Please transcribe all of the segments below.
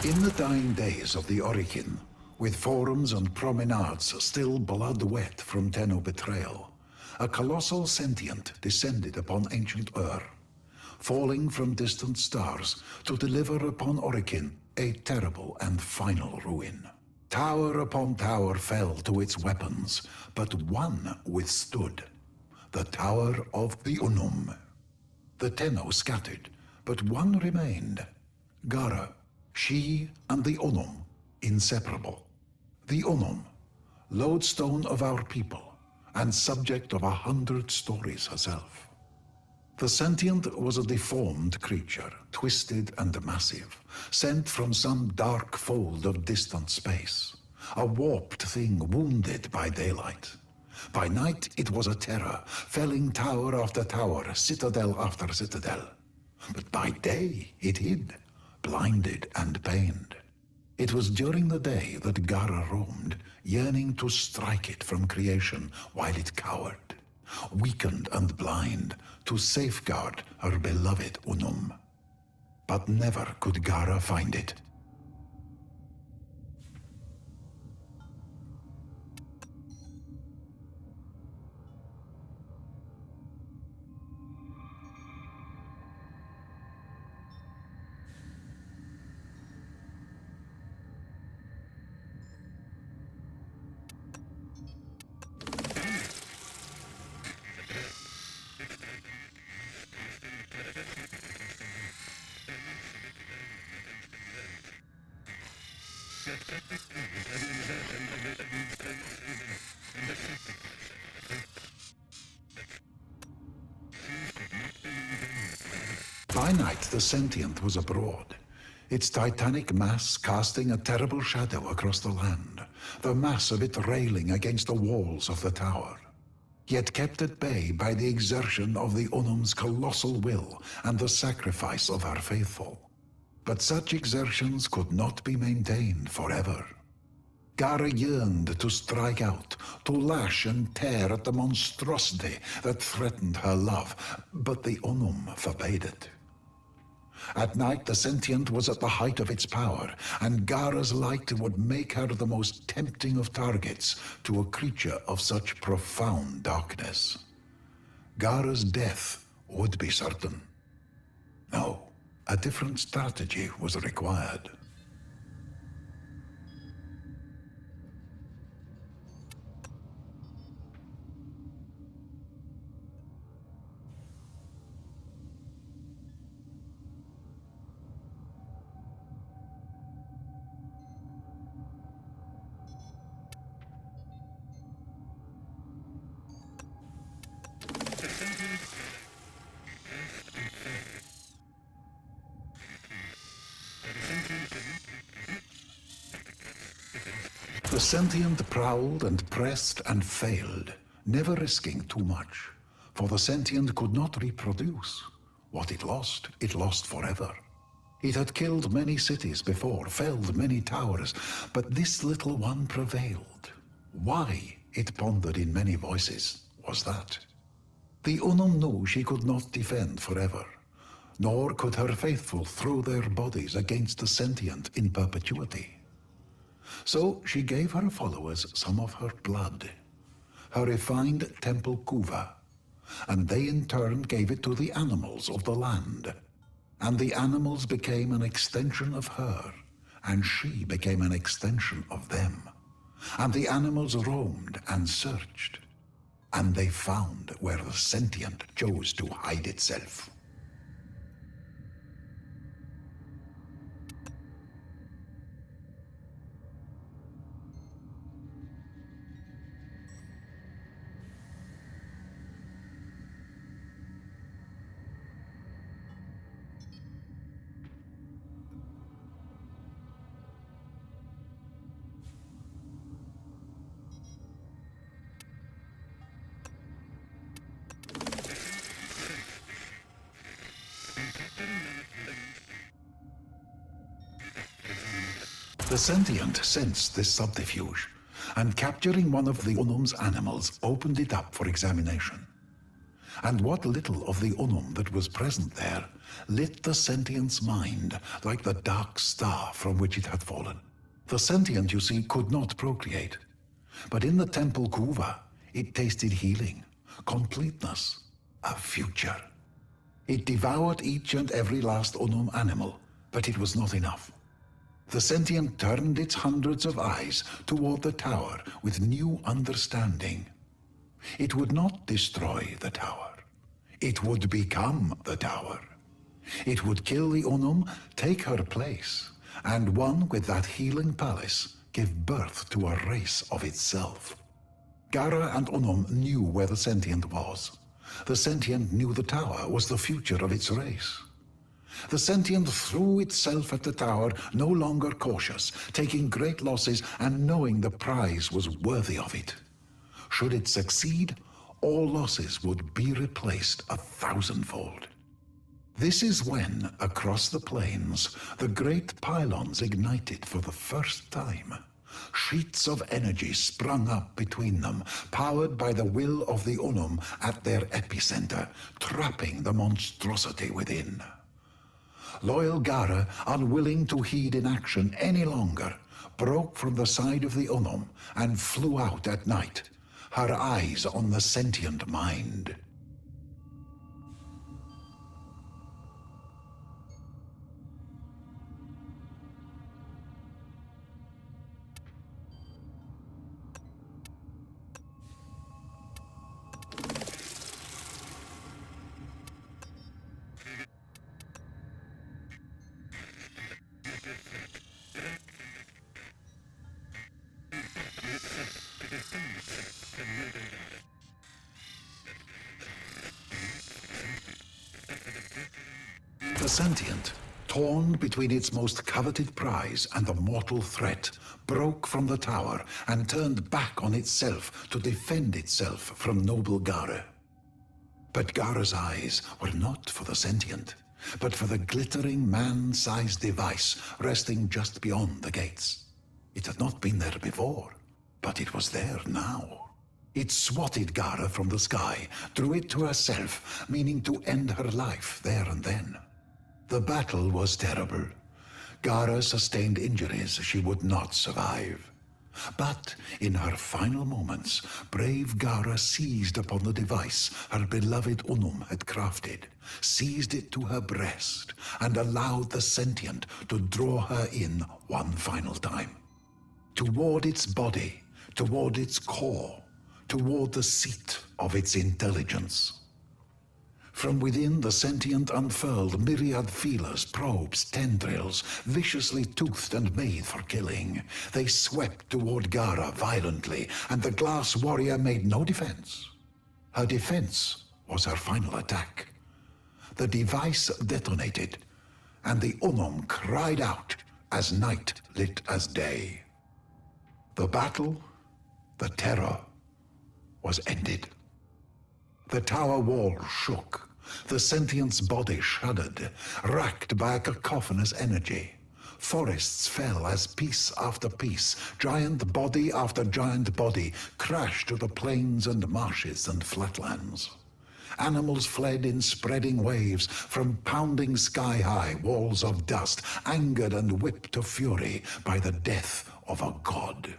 In the dying days of the Orichin, with forums and promenades still blood-wet from Tenno betrayal, a colossal sentient descended upon ancient Ur, falling from distant stars to deliver upon Orichin a terrible and final ruin. Tower upon tower fell to its weapons, but one withstood, the Tower of the Unum. The Tenno scattered, but one remained, Gara, she and the Unum, inseparable. The Unum, lodestone of our people, and subject of 100 stories herself. The sentient was a deformed creature, twisted and massive, sent from some dark fold of distant space. A warped thing wounded by daylight. By night it was a terror, felling tower after tower, citadel after citadel. But by day it hid, blinded and pained. It was during the day that Gara roamed, yearning to strike it from creation while it cowered, weakened and blind, to safeguard her beloved Unum. But never could Gara find it. By night, the sentient was abroad, its titanic mass casting a terrible shadow across the land, the mass of it railing against the walls of the tower, yet kept at bay by the exertion of the Unum's colossal will and the sacrifice of our faithful. But such exertions could not be maintained forever. Gara yearned to strike out, to lash and tear at the monstrosity that threatened her love, but the Unum forbade it. At night, the sentient was at the height of its power, and Gara's light would make her the most tempting of targets to a creature of such profound darkness. Gara's death would be certain. No, a different strategy was required. The sentient prowled and pressed and failed, never risking too much, for the sentient could not reproduce. What it lost forever. It had killed many cities before, felled many towers, but this little one prevailed. Why, it pondered in many voices, was that? The Unum knew she could not defend forever, nor could her faithful throw their bodies against the sentient in perpetuity. So she gave her followers some of her blood, her refined temple kuva, and they in turn gave it to the animals of the land. And the animals became an extension of her, and she became an extension of them. And the animals roamed and searched, and they found where the sentient chose to hide itself. The sentient sensed this subterfuge, and capturing one of the Unum's animals, opened it up for examination. and what little of the Unum that was present there lit the sentient's mind like the dark star from which it had fallen. The sentient, you see, could not procreate, but in the temple kuva, it tasted healing, completeness, a future. It devoured each and every last Unum animal, but it was not enough. The sentient turned its hundreds of eyes toward the tower with new understanding. It would not destroy the tower. It would become the tower. It would kill the Unum, take her place, and one with that healing palace give birth to a race of itself. Gara and Unum knew where the sentient was. The sentient knew the tower was the future of its race. The sentient threw itself at the tower, no longer cautious, taking great losses and knowing the prize was worthy of it. Should it succeed, all losses would be replaced 1,000-fold. This is when, across the plains, the great pylons ignited for the first time. Sheets of energy sprung up between them, powered by the will of the Unum at their epicenter, trapping the monstrosity within. Loyal Gara, unwilling to heed inaction any longer, broke from the side of the Unum and flew out at night, her eyes on the sentient mind. The sentient, torn between its most coveted prize and the mortal threat, broke from the tower and turned back on itself to defend itself from noble Gara. But Gara's eyes were not for the sentient, but for the glittering man-sized device resting just beyond the gates. It had not been there before, but it was there now. It swatted Gara from the sky, drew it to herself, meaning to end her life there and then. The battle was terrible. Gara sustained injuries she would not survive. But in her final moments, brave Gara seized upon the device her beloved Unum had crafted, seized it to her breast, and allowed the sentient to draw her in one final time. Toward its body, toward its core, toward the seat of its intelligence. From within, the sentient unfurled myriad feelers, probes, tendrils, viciously toothed and made for killing. They swept toward Gara violently, and the glass warrior made no defense. Her defense was her final attack. The device detonated, and the Unum cried out as night lit as day. The battle, the terror, was ended. The tower wall shook. The sentient's body shuddered, racked by a cacophonous energy. Forests fell as piece after piece, giant body after giant body, crashed to the plains and marshes and flatlands. Animals fled in spreading waves from pounding sky-high walls of dust, angered and whipped to fury by the death of a god.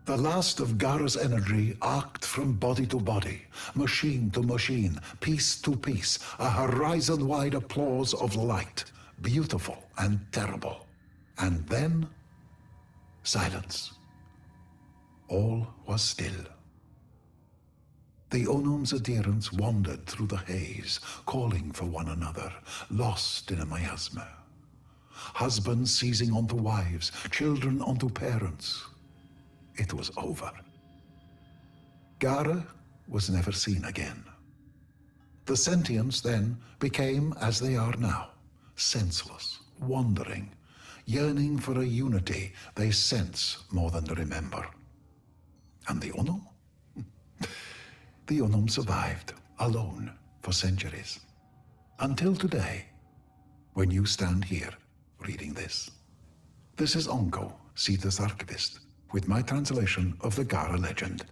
The last of Gara's energy arced from body to body, machine to machine, piece to piece, a horizon-wide applause of light, beautiful and terrible. And then, silence. All was still. The Unum's adherents wandered through the haze, calling for one another, lost in a miasma. Husbands seizing onto wives, children onto parents. It was over. Gara was never seen again. The sentients then became as they are now, senseless, wandering, yearning for a unity they sense more than remember. And the Unum? The Unum survived, alone, for centuries. Until today, when you stand here reading this. This is Onko, Sita's archivist, with my translation of the Gara legend.